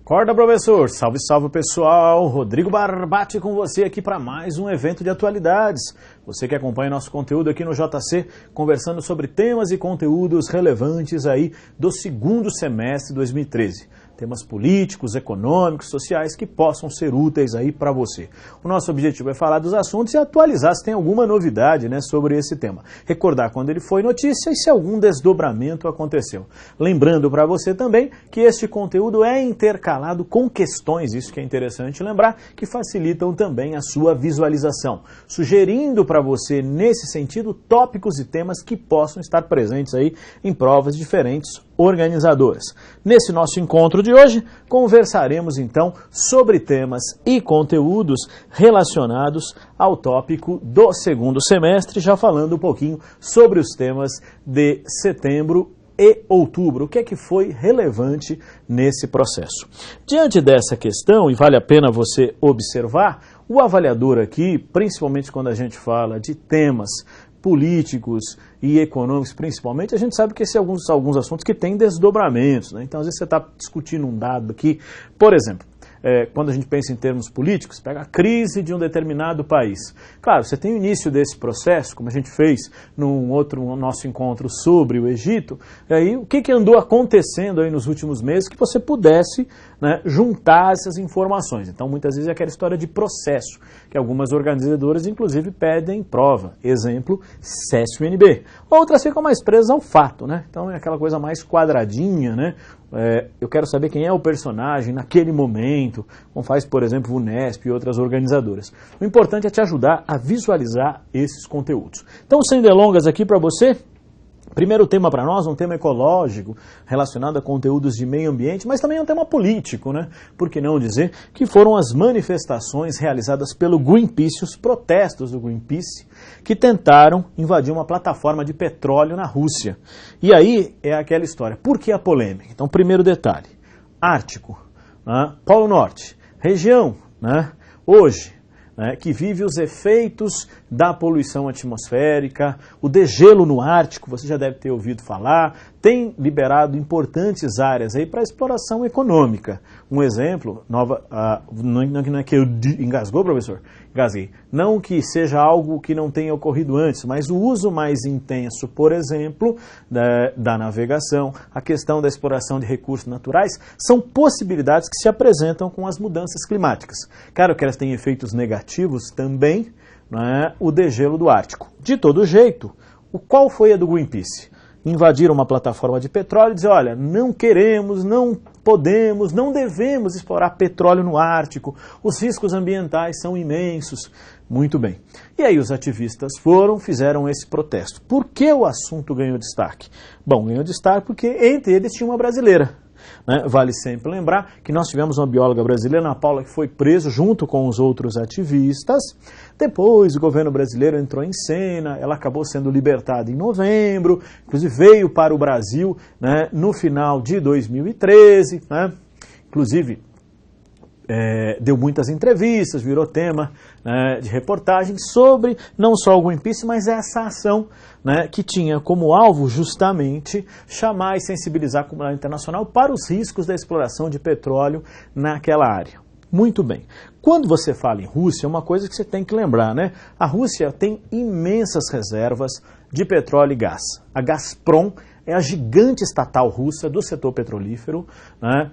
Acorda, professor! Salve, salve, pessoal! Rodrigo Barbati com você aqui para mais um evento de atualidades. Você que acompanha nosso conteúdo aqui no JC, conversando sobre temas e conteúdos relevantes aí do segundo semestre de 2013. Temas políticos, econômicos, sociais que possam ser úteis aí para você. O nosso objetivo é falar dos assuntos e atualizar se tem alguma novidade, né, sobre esse tema. Recordar quando ele foi notícia e se algum desdobramento aconteceu. Lembrando para você também que este conteúdo é intercalado com questões, isso que é interessante lembrar, que facilitam também a sua visualização. Sugerindo para você, nesse sentido, tópicos e temas que possam estar presentes aí em provas diferentes organizadoras. Nesse nosso encontro de hoje, conversaremos então sobre temas e conteúdos relacionados ao tópico do segundo semestre, já falando um pouquinho sobre os temas de setembro e outubro, o que é que foi relevante nesse processo. Diante dessa questão, e vale a pena você observar, o avaliador aqui, principalmente quando a gente fala de temas políticos e econômicos principalmente, a gente sabe que esses são alguns assuntos que têm desdobramentos, né? Então, às vezes você está discutindo um dado aqui, por exemplo, quando a gente pensa em termos políticos, pega a crise de um determinado país. Claro, você tem o início desse processo, como a gente fez no nosso encontro sobre o Egito, e aí o que andou acontecendo aí nos últimos meses que você pudesse, né, juntar essas informações. Então, muitas vezes é aquela história de processo, que algumas organizadoras, inclusive, pedem prova. Exemplo, CESP-UNB. Outras ficam mais presas ao fato, né? Então, é aquela coisa mais quadradinha, né? Eu quero saber quem é o personagem naquele momento, como faz, por exemplo, o Unesp e outras organizadoras. O importante é te ajudar a visualizar esses conteúdos. Então, sem delongas aqui para você, primeiro tema para nós, um tema ecológico, relacionado a conteúdos de meio ambiente, mas também um tema político, né? Por que não dizer que foram as manifestações realizadas pelo Greenpeace, os protestos do Greenpeace, que tentaram invadir uma plataforma de petróleo na Rússia. E aí é aquela história. Por que a polêmica? Então, primeiro detalhe. Ártico, né? Polo Norte, região, né? Hoje, né, que vive os efeitos da poluição atmosférica, o degelo no Ártico, você já deve ter ouvido falar, tem liberado importantes áreas aí para exploração econômica. Um exemplo, não é que eu engasgou, professor? Engasguei. Não que seja algo que não tenha ocorrido antes, mas o uso mais intenso, por exemplo, da navegação, a questão da exploração de recursos naturais, são possibilidades que se apresentam com as mudanças climáticas. Claro que elas têm efeitos negativos também, né, o degelo do Ártico. De todo jeito, qual foi a do Greenpeace? Invadiram uma plataforma de petróleo e dizer, olha, não queremos, não podemos, não devemos explorar petróleo no Ártico, os riscos ambientais são imensos. Muito bem. E aí os ativistas fizeram esse protesto. Por que o assunto ganhou destaque? Bom, ganhou destaque porque entre eles tinha uma brasileira. Né? Vale sempre lembrar que nós tivemos uma bióloga brasileira, Ana Paula, que foi presa junto com os outros ativistas. Depois o governo brasileiro entrou em cena, ela acabou sendo libertada em novembro, inclusive veio para o Brasil, né, no final de 2013, né? Inclusive deu muitas entrevistas, virou tema, né, de reportagem sobre não só o Greenpeace, mas essa ação, né, que tinha como alvo justamente chamar e sensibilizar a comunidade internacional para os riscos da exploração de petróleo naquela área. Muito bem. Quando você fala em Rússia, uma coisa que você tem que lembrar, né? A Rússia tem imensas reservas de petróleo e gás. A Gazprom é a gigante estatal russa do setor petrolífero, né?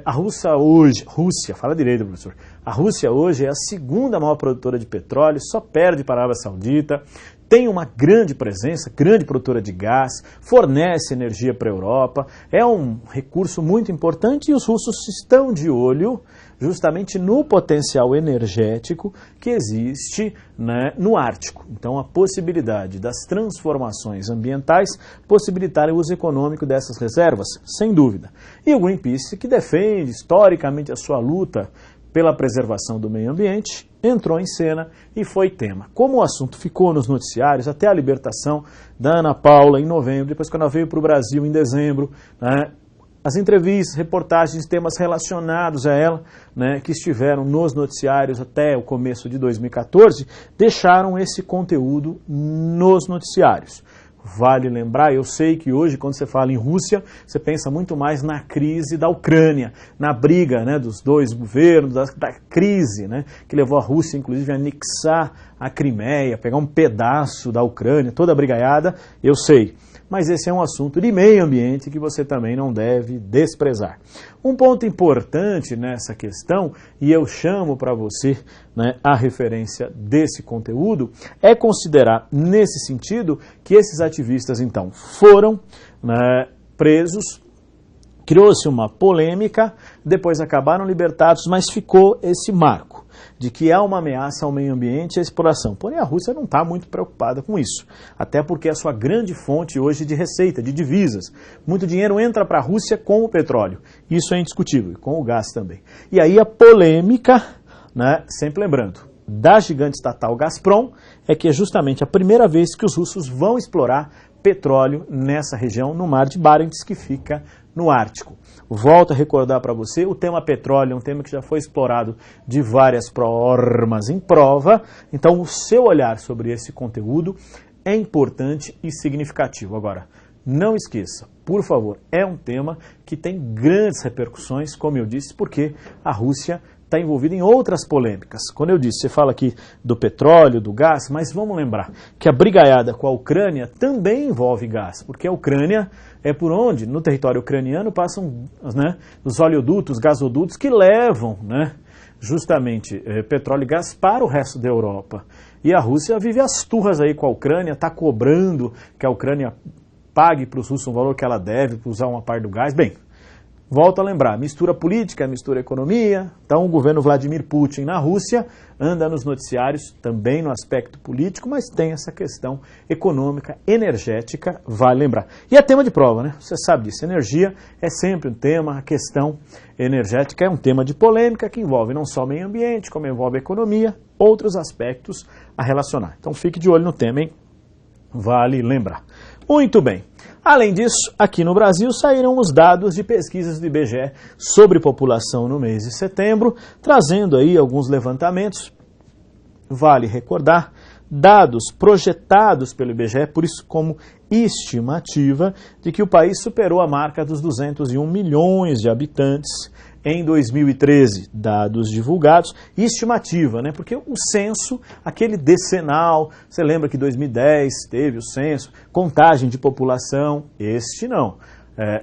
A Rússia, fala direito, professor. A Rússia hoje é a segunda maior produtora de petróleo, só perde para a Arábia Saudita, tem uma grande presença, grande produtora de gás, fornece energia para a Europa, é um recurso muito importante e os russos estão de olho justamente no potencial energético que existe, né, no Ártico. Então, a possibilidade das transformações ambientais possibilitarem o uso econômico dessas reservas, sem dúvida. E o Greenpeace, que defende historicamente a sua luta pela preservação do meio ambiente, entrou em cena e foi tema. Como o assunto ficou nos noticiários, até a libertação da Ana Paula em novembro, depois quando ela veio para o Brasil em dezembro, né, as entrevistas, reportagens, temas relacionados a ela, né, que estiveram nos noticiários até o começo de 2014, deixaram esse conteúdo nos noticiários. Vale lembrar, eu sei que hoje, quando você fala em Rússia, você pensa muito mais na crise da Ucrânia, na briga, né, dos dois governos, da crise, né, que levou a Rússia, inclusive, a anexar a Crimeia, pegar um pedaço da Ucrânia, toda a brigaiada, eu sei. Mas esse é um assunto de meio ambiente que você também não deve desprezar. Um ponto importante nessa questão, e eu chamo para você, né, a referência desse conteúdo, é considerar nesse sentido que esses ativistas então foram, né, presos, criou-se uma polêmica, depois acabaram libertados, mas ficou esse marco de que há uma ameaça ao meio ambiente e à exploração. Porém, a Rússia não está muito preocupada com isso, até porque é a sua grande fonte hoje de receita, de divisas. Muito dinheiro entra para a Rússia com o petróleo, isso é indiscutível, e com o gás também. E aí a polêmica, né, sempre lembrando, da gigante estatal Gazprom, é que é justamente a primeira vez que os russos vão explorar petróleo nessa região, no mar de Barents, que fica no Ártico. Volto a recordar para você, o tema petróleo é um tema que já foi explorado de várias formas em prova, então o seu olhar sobre esse conteúdo é importante e significativo. Agora, não esqueça, por favor, é um tema que tem grandes repercussões, como eu disse, porque a Rússia está envolvida em outras polêmicas. Quando eu disse, você fala aqui do petróleo, do gás, mas vamos lembrar que a brigaiada com a Ucrânia também envolve gás, porque a Ucrânia é por onde, no território ucraniano, passam, né, os oleodutos, gasodutos que levam, né, justamente petróleo e gás para o resto da Europa. E a Rússia vive as turras aí com a Ucrânia, está cobrando que a Ucrânia pague para os russos um valor que ela deve para usar uma parte do gás. Bem, volto a lembrar, mistura política, mistura economia. Então o governo Vladimir Putin na Rússia anda nos noticiários também no aspecto político, mas tem essa questão econômica, energética, vale lembrar. E é tema de prova, né? Você sabe disso, energia é sempre um tema, a questão energética é um tema de polêmica que envolve não só o meio ambiente, como envolve a economia, outros aspectos a relacionar. Então fique de olho no tema, hein? Vale lembrar. Muito bem. Além disso, aqui no Brasil saíram os dados de pesquisas do IBGE sobre população no mês de setembro, trazendo aí alguns levantamentos. Vale recordar, dados projetados pelo IBGE, por isso como estimativa, de que o país superou a marca dos 201 milhões de habitantes em 2013, dados divulgados, e estimativa, né? Porque o censo, aquele decenal, você lembra que em 2010 teve o censo, contagem de população, este não.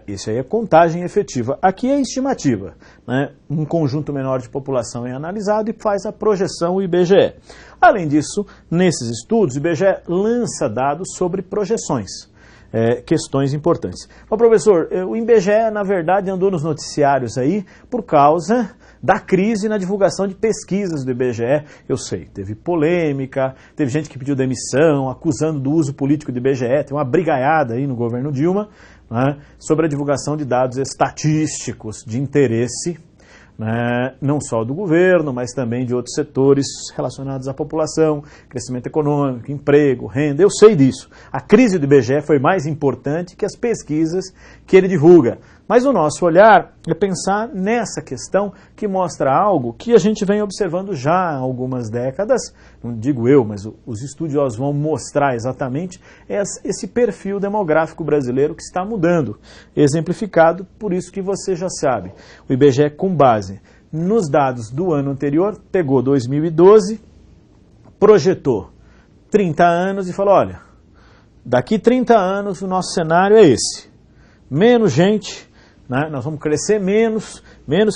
Esse aí é contagem efetiva. Aqui é estimativa, né? Um conjunto menor de população é analisado e faz a projeção o IBGE. Além disso, nesses estudos, o IBGE lança dados sobre projeções. Questões importantes. Mas, professor, o IBGE, na verdade, andou nos noticiários aí por causa da crise na divulgação de pesquisas do IBGE. Eu sei, teve polêmica, teve gente que pediu demissão, acusando do uso político do IBGE, tem uma brigaiada aí no governo Dilma, né, sobre a divulgação de dados estatísticos de interesse, né, não só do governo, mas também de outros setores relacionados à população, crescimento econômico, emprego, renda. Eu sei disso. A crise do IBGE foi mais importante que as pesquisas que ele divulga. Mas o nosso olhar é pensar nessa questão que mostra algo que a gente vem observando já há algumas décadas, não digo eu, mas os estudiosos vão mostrar exatamente esse perfil demográfico brasileiro que está mudando, exemplificado por isso que você já sabe. O IBGE, com base nos dados do ano anterior, pegou 2012, projetou 30 anos e falou, olha, daqui 30 anos o nosso cenário é esse, menos gente, né? Nós vamos crescer menos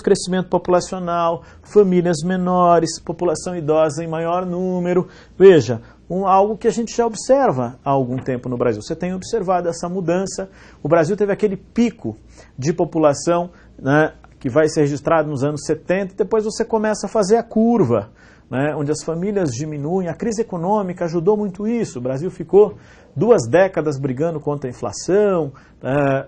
crescimento populacional, famílias menores, população idosa em maior número. Veja, algo que a gente já observa há algum tempo no Brasil. Você tem observado essa mudança. O Brasil teve aquele pico de população, né, que vai ser registrado nos anos 70, e depois você começa a fazer a curva, né, onde as famílias diminuem. A crise econômica ajudou muito isso. O Brasil ficou 2 décadas brigando contra a inflação,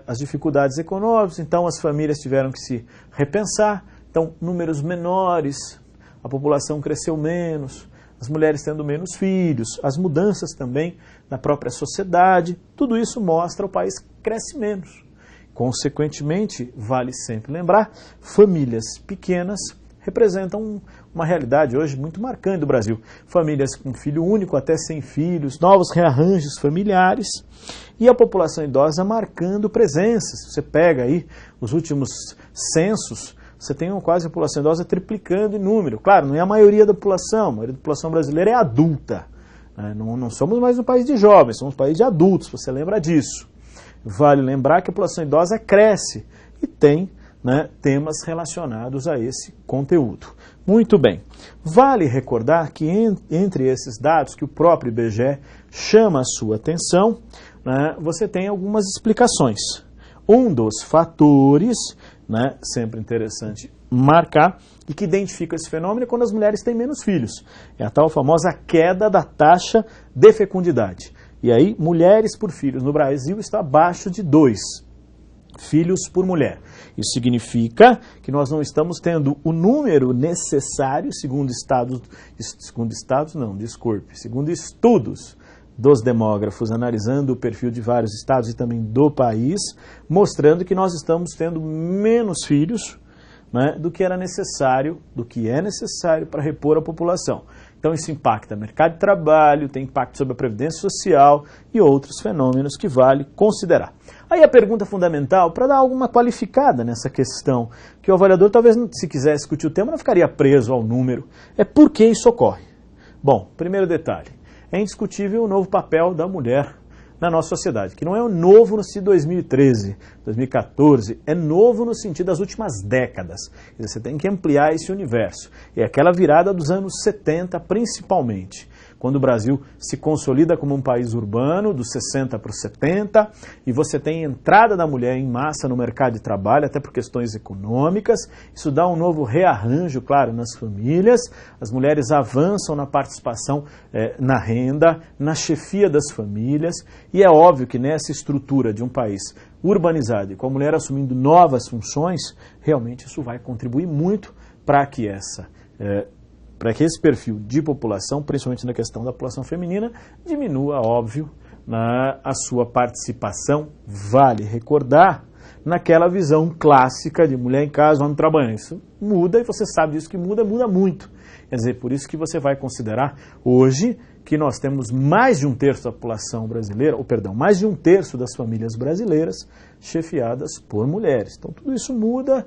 as dificuldades econômicas, então as famílias tiveram que se repensar. Então, números menores, a população cresceu menos, as mulheres tendo menos filhos, as mudanças também na própria sociedade, tudo isso mostra o país cresce menos. Consequentemente, vale sempre lembrar, famílias pequenas representam uma realidade hoje muito marcante do Brasil. Famílias com filho único até 100 filhos, novos rearranjos familiares e a população idosa marcando presença. Se você pega aí os últimos censos, você tem quase a população idosa triplicando em número. Claro, não é a maioria da população, a maioria da população brasileira é adulta. Não somos mais um país de jovens, somos um país de adultos, você lembra disso. Vale lembrar que a população idosa cresce e tem temas relacionados a esse conteúdo. Muito bem. Vale recordar que entre esses dados que o próprio IBGE chama a sua atenção, você tem algumas explicações. Um dos fatores, sempre interessante marcar, e que identifica esse fenômeno é quando as mulheres têm menos filhos. É a tal famosa queda da taxa de fecundidade. E aí, mulheres por filhos no Brasil está abaixo de 2 filhos por mulher. Isso significa que nós não estamos tendo o número necessário, segundo estudos dos demógrafos, analisando o perfil de vários estados e também do país, mostrando que nós estamos tendo menos filhos do que é necessário para repor a população. Então isso impacta o mercado de trabalho, tem impacto sobre a previdência social e outros fenômenos que vale considerar. Aí a pergunta fundamental, para dar alguma qualificada nessa questão, que o avaliador talvez, se quisesse discutir o tema, não ficaria preso ao número, é por que isso ocorre. Bom, primeiro detalhe, é indiscutível o novo papel da mulher na nossa sociedade, que não é novo no sentido de 2013, 2014, é novo no sentido das últimas décadas. Você tem que ampliar esse universo. É aquela virada dos anos 70, principalmente, quando o Brasil se consolida como um país urbano, dos 60 para os 70, e você tem a entrada da mulher em massa no mercado de trabalho, até por questões econômicas. Isso dá um novo rearranjo, claro, nas famílias. As mulheres avançam na participação na renda, na chefia das famílias, e é óbvio que nessa estrutura de um país urbanizado e com a mulher assumindo novas funções, realmente isso vai contribuir muito para que esse perfil de população, principalmente na questão da população feminina, diminua, óbvio, a sua participação. Vale recordar naquela visão clássica de mulher em casa, homem trabalhando. Isso muda, e você sabe disso que muda muito. Quer dizer, por isso que você vai considerar hoje que nós temos mais de 1/3 da população brasileira, mais de 1/3 das famílias brasileiras chefiadas por mulheres. Então tudo isso muda,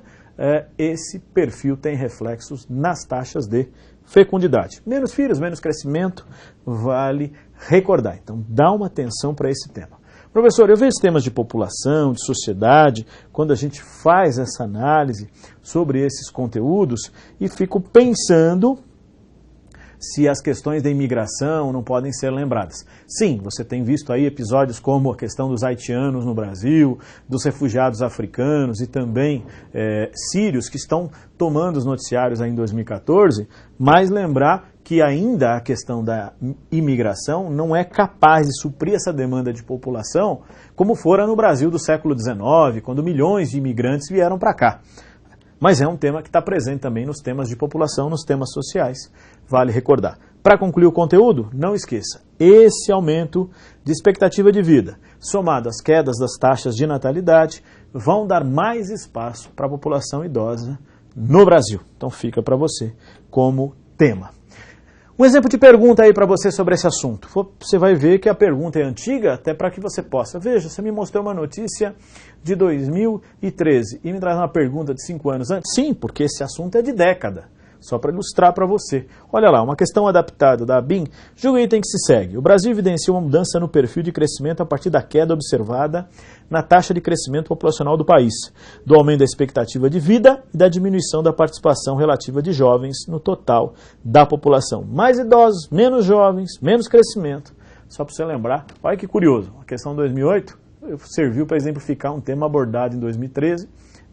esse perfil tem reflexos nas taxas de fecundidade. Menos filhos, menos crescimento, vale recordar. Então dá uma atenção para esse tema. Professor, eu vejo temas de população, de sociedade, quando a gente faz essa análise sobre esses conteúdos e fico pensando se as questões da imigração não podem ser lembradas. Sim, você tem visto aí episódios como a questão dos haitianos no Brasil, dos refugiados africanos e também sírios que estão tomando os noticiários aí em 2014, mas lembrar que ainda a questão da imigração não é capaz de suprir essa demanda de população como fora no Brasil do século XIX, quando milhões de imigrantes vieram para cá. Mas é um tema que está presente também nos temas de população, nos temas sociais, vale recordar. Para concluir o conteúdo, não esqueça, esse aumento de expectativa de vida, somado às quedas das taxas de natalidade, vão dar mais espaço para a população idosa no Brasil. Então fica para você como tema. Um exemplo de pergunta aí para você sobre esse assunto. Você vai ver que a pergunta é antiga, até para que você possa. Veja, você me mostrou uma notícia de 2013 e me traz uma pergunta de 5 anos antes. Sim, porque esse assunto é de década. Só para ilustrar para você. Olha lá, uma questão adaptada da ABIN, julga o item que se segue. O Brasil evidencia uma mudança no perfil de crescimento a partir da queda observada na taxa de crescimento populacional do país, do aumento da expectativa de vida e da diminuição da participação relativa de jovens no total da população. Mais idosos, menos jovens, menos crescimento. Só para você lembrar, olha que curioso, a questão 2008 serviu para exemplificar um tema abordado em 2013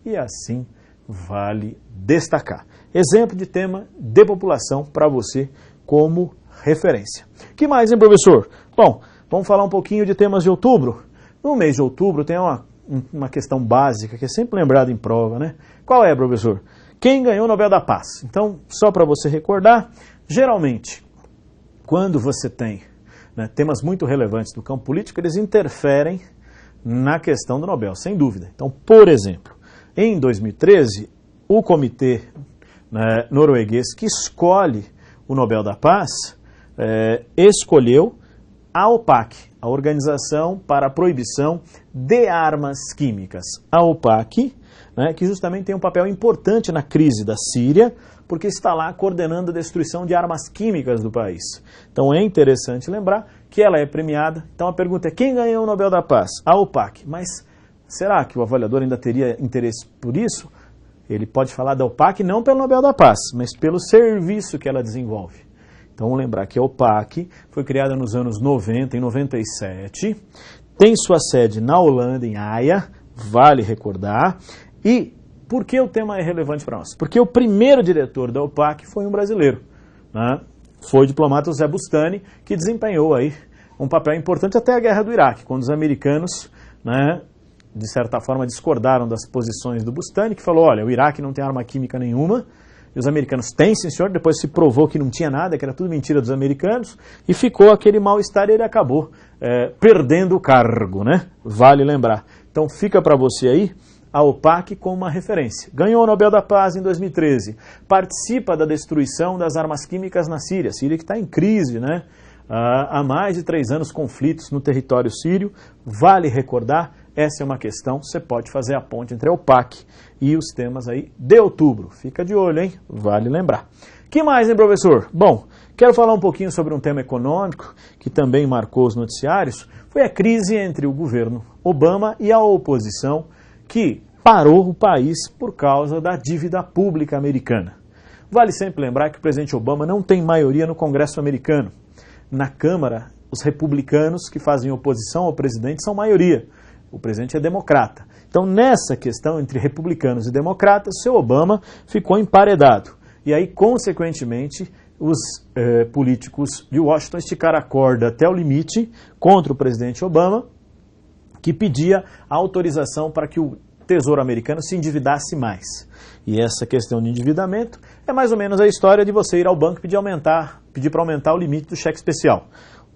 e assim vale destacar. Exemplo de tema de população para você como referência. Que mais, hein, professor? Bom, vamos falar um pouquinho de temas de outubro. No mês de outubro tem uma questão básica que é sempre lembrada em prova, né? Qual é, professor? Quem ganhou o Nobel da Paz? Então, só para você recordar, geralmente, quando você tem temas muito relevantes do campo político, eles interferem na questão do Nobel, sem dúvida. Então, por exemplo, em 2013, o Comitê norueguês que escolhe o Nobel da Paz, escolheu a OPAC, a Organização para a Proibição de Armas Químicas. A OPAC, que justamente tem um papel importante na crise da Síria, porque está lá coordenando a destruição de armas químicas do país. Então é interessante lembrar que ela é premiada. Então a pergunta é, quem ganhou o Nobel da Paz? A OPAC. Mas será que o avaliador ainda teria interesse por isso? Ele pode falar da OPAC não pelo Nobel da Paz, mas pelo serviço que ela desenvolve. Então vamos lembrar que a OPAC foi criada nos anos 90, em 97, tem sua sede na Holanda, em Haia, vale recordar. E por que o tema é relevante para nós? Porque o primeiro diretor da OPAC foi um brasileiro, foi o diplomata José Bustani, que desempenhou aí um papel importante até a guerra do Iraque, quando os americanos, de certa forma, discordaram das posições do Bustani, que falou, olha, o Iraque não tem arma química nenhuma, e os americanos têm, sim senhor, depois se provou que não tinha nada, que era tudo mentira dos americanos, e ficou aquele mal-estar e ele acabou perdendo o cargo, Vale lembrar. Então fica para você aí a OPAC como uma referência. Ganhou o Nobel da Paz em 2013, participa da destruição das armas químicas na Síria, Síria que está em crise, há mais de 3 anos conflitos no território sírio, vale recordar, essa é uma questão, você pode fazer a ponte entre a OPAC e os temas aí de outubro. Fica de olho, hein? Vale lembrar. Que mais, hein, professor? Bom, quero falar um pouquinho sobre um tema econômico que também marcou os noticiários, foi a crise entre o governo Obama e a oposição, que parou o país por causa da dívida pública americana. Vale sempre lembrar que o presidente Obama não tem maioria no Congresso americano. Na Câmara, os republicanos que fazem oposição ao presidente são maioria. O presidente é democrata. Então, nessa questão entre republicanos e democratas, o seu Obama ficou emparedado. E aí, consequentemente, os políticos de Washington esticaram a corda até o limite contra o presidente Obama, que pedia autorização para que o Tesouro americano se endividasse mais. E essa questão de endividamento é mais ou menos a história de você ir ao banco e pedir para aumentar o limite do cheque especial.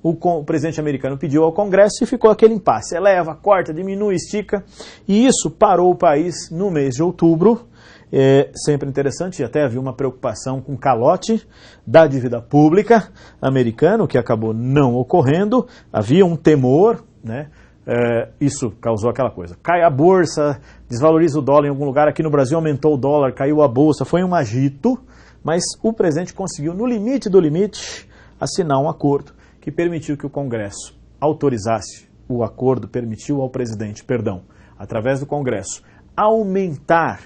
O presidente americano pediu ao Congresso e ficou aquele impasse. Eleva, corta, diminui, estica. E isso parou o país no mês de outubro. É sempre interessante, até havia uma preocupação com o calote da dívida pública americana, que acabou não ocorrendo. Havia um temor, isso causou aquela coisa. Cai a bolsa, desvaloriza o dólar em algum lugar. Aqui no Brasil aumentou o dólar, caiu a bolsa, foi um agito. Mas o presidente conseguiu, no limite do limite, assinar um acordo que permitiu que o Congresso autorizasse o acordo, permitiu ao presidente, através do Congresso, aumentar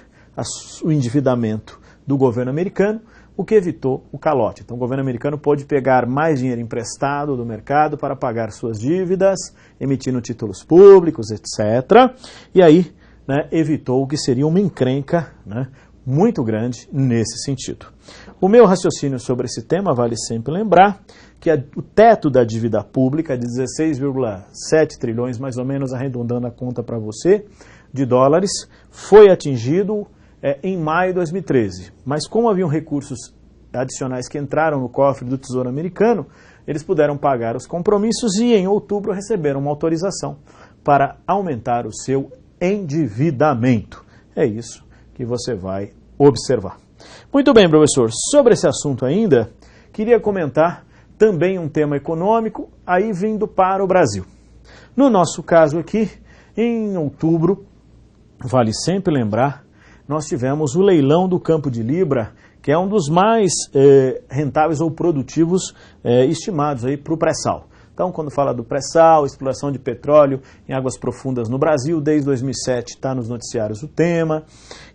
o endividamento do governo americano, o que evitou o calote. Então o governo americano pôde pegar mais dinheiro emprestado do mercado para pagar suas dívidas, emitindo títulos públicos, etc. E aí evitou o que seria uma encrenca muito grande nesse sentido. O meu raciocínio sobre esse tema vale sempre lembrar que o teto da dívida pública de 16,7 trilhões, mais ou menos arredondando a conta para você, de dólares, foi atingido em maio de 2013. Mas como haviam recursos adicionais que entraram no cofre do Tesouro americano, eles puderam pagar os compromissos e em outubro receberam uma autorização para aumentar o seu endividamento. É isso que você vai observar. Muito bem, professor. Sobre esse assunto ainda, queria comentar também um tema econômico, aí vindo para o Brasil. No nosso caso aqui, em outubro, vale sempre lembrar, nós tivemos o leilão do Campo de Libra, que é um dos mais rentáveis ou produtivos estimados aí para o pré-sal. Então, quando fala do pré-sal, exploração de petróleo em águas profundas no Brasil, desde 2007 está nos noticiários o tema.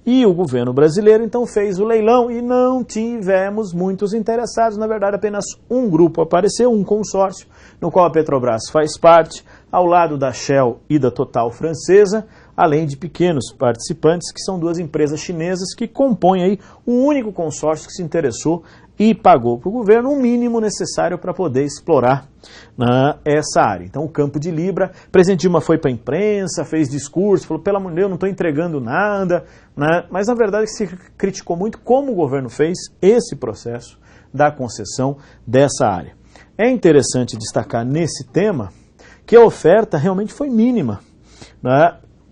E o governo brasileiro, então, fez o leilão e não tivemos muitos interessados. Na verdade, apenas um grupo apareceu, um consórcio, no qual a Petrobras faz parte, ao lado da Shell e da Total francesa, além de pequenos participantes, que são 2 empresas chinesas que compõem aí um único consórcio que se interessou e pagou para o governo o mínimo necessário para poder explorar essa área. Então, o Campo de Libra, o presidente Dilma foi para a imprensa, fez discurso, falou, pelo amor de Deus, eu não estou entregando nada, mas na verdade se criticou muito como o governo fez esse processo da concessão dessa área. É interessante destacar nesse tema que a oferta realmente foi mínima.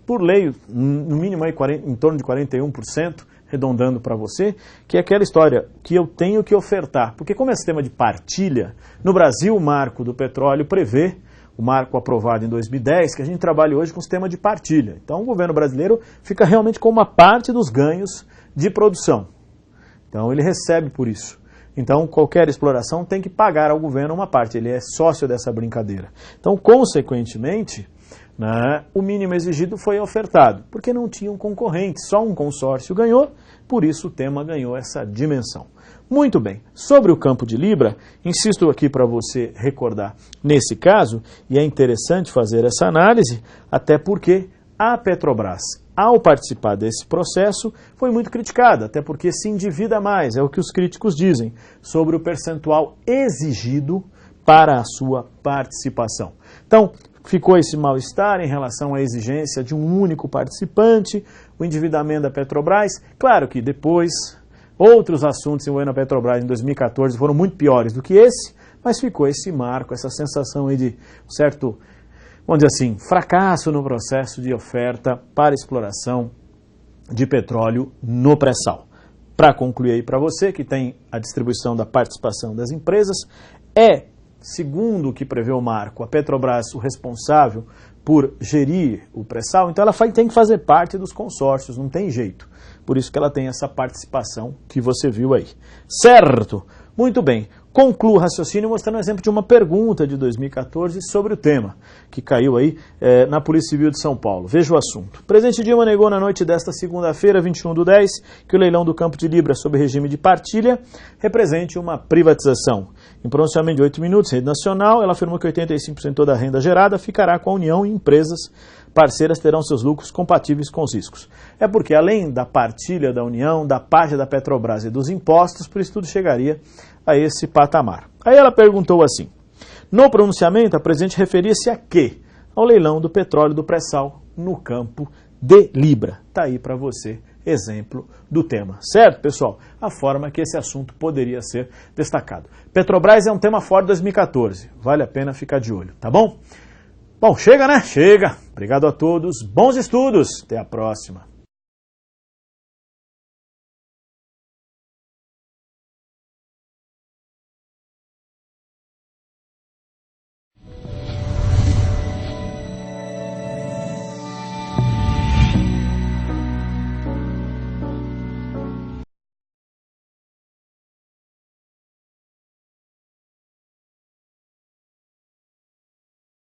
Por lei, no mínimo aí, em torno de 41%, arredondando para você, que é aquela história que eu tenho que ofertar. Porque como é sistema de partilha, no Brasil o marco do petróleo prevê, o marco aprovado em 2010, que a gente trabalha hoje com sistema de partilha. Então o governo brasileiro fica realmente com uma parte dos ganhos de produção. Então ele recebe por isso. Então qualquer exploração tem que pagar ao governo uma parte, ele é sócio dessa brincadeira. Então, consequentemente, né, o mínimo exigido foi ofertado, porque não tinha um concorrente, só um consórcio ganhou, por isso o tema ganhou essa dimensão. Muito bem, sobre o campo de Libra, insisto aqui para você recordar nesse caso, e é interessante fazer essa análise, até porque a Petrobras, ao participar desse processo, foi muito criticada, até porque se endivida mais, é o que os críticos dizem, sobre o percentual exigido para a sua participação. Então, ficou esse mal-estar em relação à exigência de um único participante, o endividamento da Petrobras. Claro que depois outros assuntos envolvendo a Petrobras em 2014 foram muito piores do que esse, mas ficou esse marco, essa sensação aí de um certo, vamos dizer assim, fracasso no processo de oferta para exploração de petróleo no pré-sal. Para concluir aí para você, que tem a distribuição da participação das empresas, segundo o que prevê o marco, a Petrobras o responsável por gerir o pré-sal, então ela tem que fazer parte dos consórcios, não tem jeito. Por isso que ela tem essa participação que você viu aí. Certo? Muito bem. Concluo o raciocínio mostrando um exemplo de uma pergunta de 2014 sobre o tema, que caiu aí na Polícia Civil de São Paulo. Veja o assunto. O presidente Dilma negou na noite desta segunda-feira, 21/10, que o leilão do campo de Libra sob regime de partilha represente uma privatização. Em pronunciamento de 8 minutos, Rede Nacional, ela afirmou que 85% da renda gerada ficará com a União e empresas parceiras terão seus lucros compatíveis com os riscos. É porque, além da partilha da União, da parte da Petrobras e dos impostos, por isso tudo chegaria a esse patamar. Aí ela perguntou assim, no pronunciamento a presidente referia-se a quê? Ao leilão do petróleo do pré-sal no campo de Libra. Está aí para você exemplo do tema. Certo, pessoal? A forma que esse assunto poderia ser destacado. Petrobras é um tema forte de 2014. Vale a pena ficar de olho, tá bom? Bom, chega, né? Chega. Obrigado a todos. Bons estudos. Até a próxima.